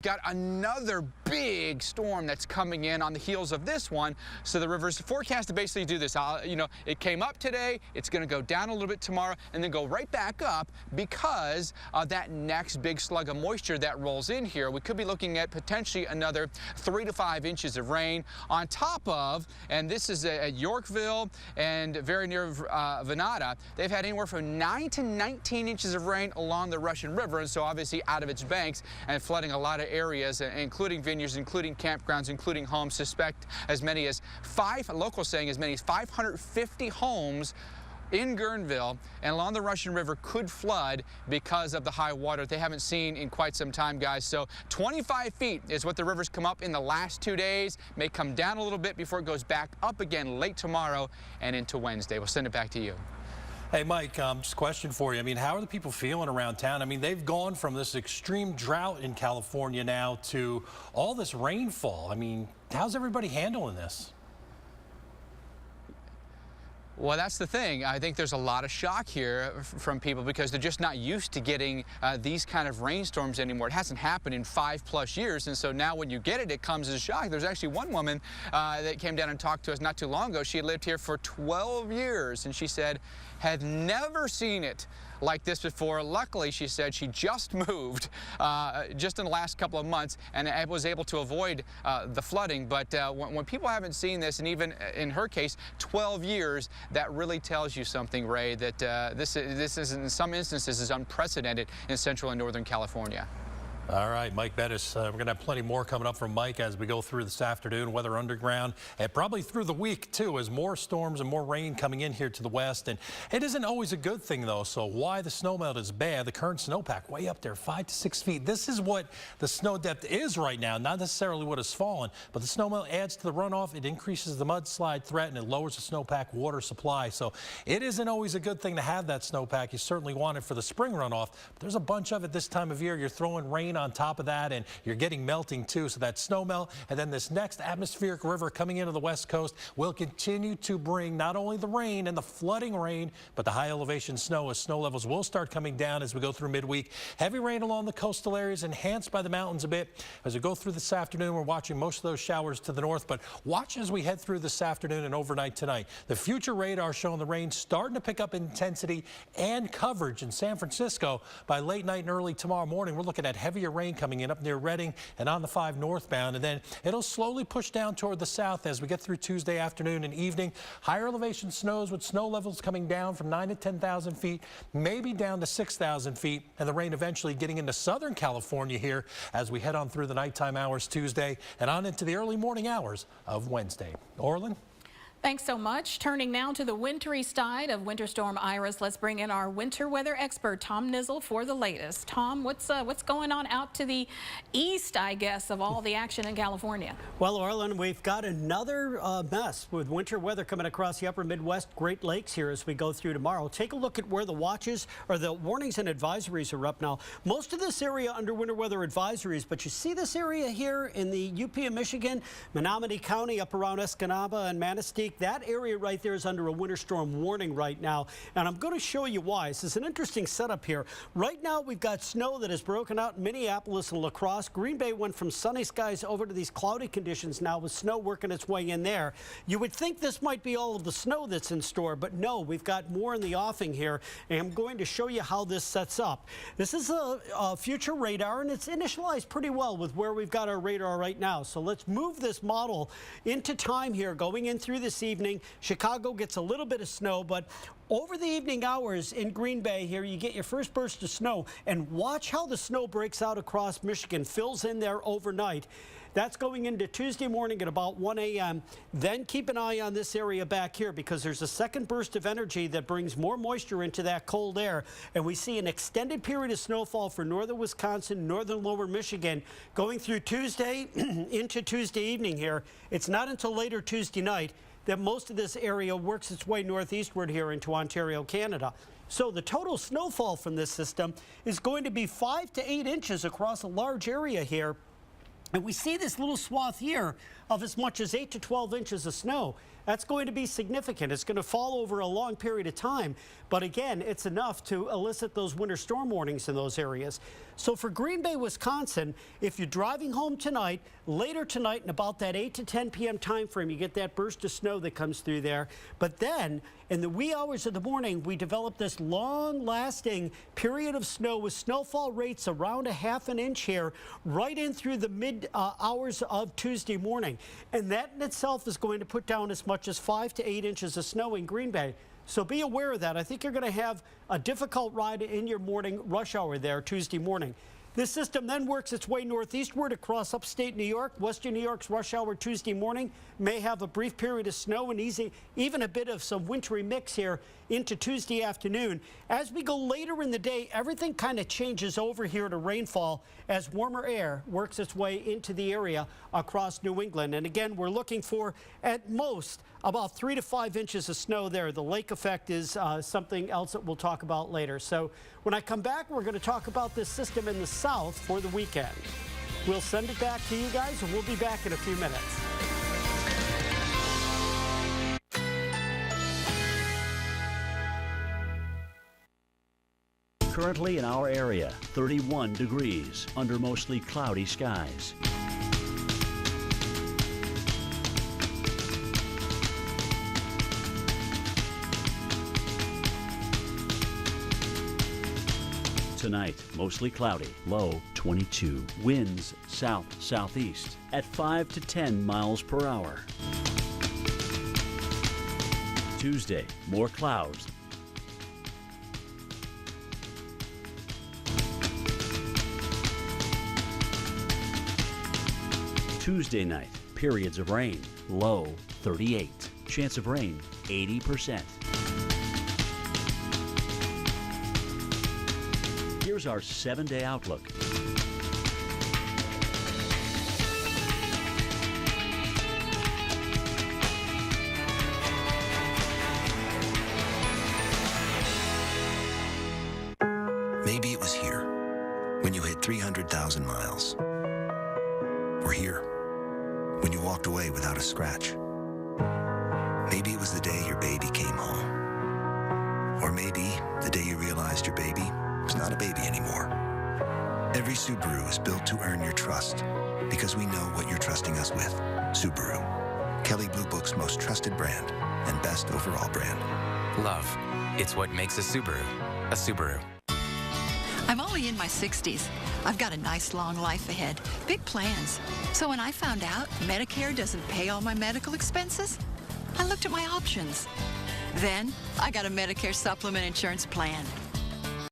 got another big storm that's coming in on the heels of this one. So the river's forecast to basically do this. It came up today, it's going to go down a little bit tomorrow, and then go right back up because of that next big slug of moisture that rolls in here. We could be looking at potentially another 3 to 5 inches of rain on top of, and this is at Yorkville and very near Venata. They've had anywhere from 9 to 19 inches of rain along the Russian River, and so obviously out of its banks and flooding a lot of areas, including vineyards, including campgrounds, including homes. Suspect as many as locals saying as many as 550 homes in Guerneville and along the Russian River could flood because of the high water they haven't seen in quite some time, guys. So 25 feet is what the river's come up in the last 2 days. May come down a little bit before it goes back up again late tomorrow and into Wednesday. We'll send it back to you. Hey, Mike, just a question for you. I mean, how are the people feeling around town? I mean, they've gone from this extreme drought in California now to all this rainfall. I mean, how's everybody handling this? Well, that's the thing. I think there's a lot of shock here from people because they're just not used to getting these kind of rainstorms anymore. It hasn't happened in 5+ years, and so now when you get it, it comes as a shock. There's actually one woman that came down and talked to us not too long ago. She had lived here for 12 years, and she said had never seen it like this before. Luckily, she said she just moved just in the last couple of months and was able to avoid the flooding. But when people haven't seen this, and even in her case, 12 years, that really tells you something, Ray, that this is in some instances is unprecedented in Central and Northern California. All right, Mike Bettis. We're going to have plenty more coming up from Mike as we go through this afternoon. Weather underground and probably through the week, too, as more storms and more rain coming in here to the west. And it isn't always a good thing, though. So why the snowmelt is bad, the current snowpack way up there, 5 to 6 feet. This is what the snow depth is right now, not necessarily what has fallen. But the snowmelt adds to the runoff. It increases the mudslide threat, and it lowers the snowpack water supply. So it isn't always a good thing to have that snowpack. You certainly want it for the spring runoff. But there's a bunch of it this time of year. You're throwing rain on top of that, and you're getting melting too. So that snow melt, and then this next atmospheric river coming into the west coast will continue to bring not only the rain and the flooding rain, but the high elevation snow, as snow levels will start coming down as we go through midweek. Heavy rain along the coastal areas, enhanced by the mountains a bit. As we go through this afternoon, we're watching most of those showers to the north, but watch as we head through this afternoon and overnight tonight. The future radar showing the rain starting to pick up intensity and coverage in San Francisco by late night and early tomorrow morning. We're looking at heavier rain coming in up near Redding and on the 5 northbound, and then it'll slowly push down toward the south as we get through Tuesday afternoon and evening. Higher elevation snows with snow levels coming down from 9,000 to 10,000 feet, maybe down to 6,000 feet, and the rain eventually getting into Southern California here as we head on through the nighttime hours Tuesday and on into the early morning hours of Wednesday. Orlin? Thanks so much. Turning now to the wintry side of Winter Storm Iris, let's bring in our winter weather expert, Tom Nizzle, for the latest. Tom, what's going on out to the east, I guess, of all the action in California? Well, Orlin, we've got another mess with winter weather coming across the upper Midwest Great Lakes here as we go through tomorrow. Take a look at where the watches or the warnings and advisories are up now. Most of this area under winter weather advisories, but you see this area here in the UP of Michigan, Menominee County, up around Escanaba and Manistee. That area right there is under a winter storm warning right now, and I'm going to show you why. This is an interesting setup here. Right now, we've got snow that has broken out in Minneapolis and La Crosse. Green Bay went from sunny skies over to these cloudy conditions now with snow working its way in there. You would think this might be all of the snow that's in store, but no, we've got more in the offing here, and I'm going to show you how this sets up. This is a future radar, and it's initialized pretty well with where we've got our radar right now. So let's move this model into time here, going in through this evening. Chicago gets a little bit of snow, but over the evening hours in Green Bay here, you get your first burst of snow, and watch how the snow breaks out across Michigan, fills in there overnight. That's going into Tuesday morning at about 1 a.m. Then keep an eye on this area back here because there's a second burst of energy that brings more moisture into that cold air. And we see an extended period of snowfall for northern Wisconsin, northern lower Michigan going through Tuesday into Tuesday evening here. It's not until later Tuesday night that most of this area works its way northeastward here into Ontario, Canada. So the total snowfall from this system is going to be 5 to 8 inches across a large area here. And we see this little swath here of as much as 8 to 12 inches of snow. That's going to be significant. It's going to fall over a long period of time. But again, it's enough to elicit those winter storm warnings in those areas. So for Green Bay, Wisconsin, if you're driving home tonight, later tonight in about that 8 to 10 p.m. time frame, you get that burst of snow that comes through there. But then in the wee hours of the morning, we develop this long-lasting period of snow with snowfall rates around a ½ an inch here, right in through the mid hours of Tuesday morning. And that in itself is going to put down as much as 5 to 8 inches of snow in Green Bay. So be aware of that. I think you're going to have a difficult ride in your morning rush hour there Tuesday morning. This system then works its way northeastward across upstate New York. Western New York's rush hour Tuesday morning may have a brief period of snow and even a bit of some wintry mix here into Tuesday afternoon. As we go later in the day, everything kind of changes over here to rainfall as warmer air works its way into the area across New England. And again, we're looking for at most about 3 to 5 inches of snow there. The lake effect is something else that we'll talk about later. So when I come back, we're going to talk about this system in the south for the weekend. We'll send it back to you guys, and we'll be back in a few minutes. Currently in our area, 31 degrees under mostly cloudy skies. Tonight, mostly cloudy, low 22. Winds south-southeast at 5 to 10 miles per hour. Tuesday, more clouds. Tuesday night, periods of rain, low 38. Chance of rain, 80%. Here's our 7-day outlook. Maybe it was here when you hit 300,000 miles. Or here when you walked away without a scratch. Maybe it was the day your baby came home. Or maybe the day you realized your baby was not a baby anymore. Every Subaru is built to earn your trust because we know what you're trusting us with. Subaru, Kelley Blue Book's most trusted brand and best overall brand. Love. It's what makes a Subaru a Subaru. I'm only in my 60s. I've got a nice long life ahead, big plans. So when I found out Medicare doesn't pay all my medical expenses, I looked at my options. Then I got a Medicare supplement insurance plan.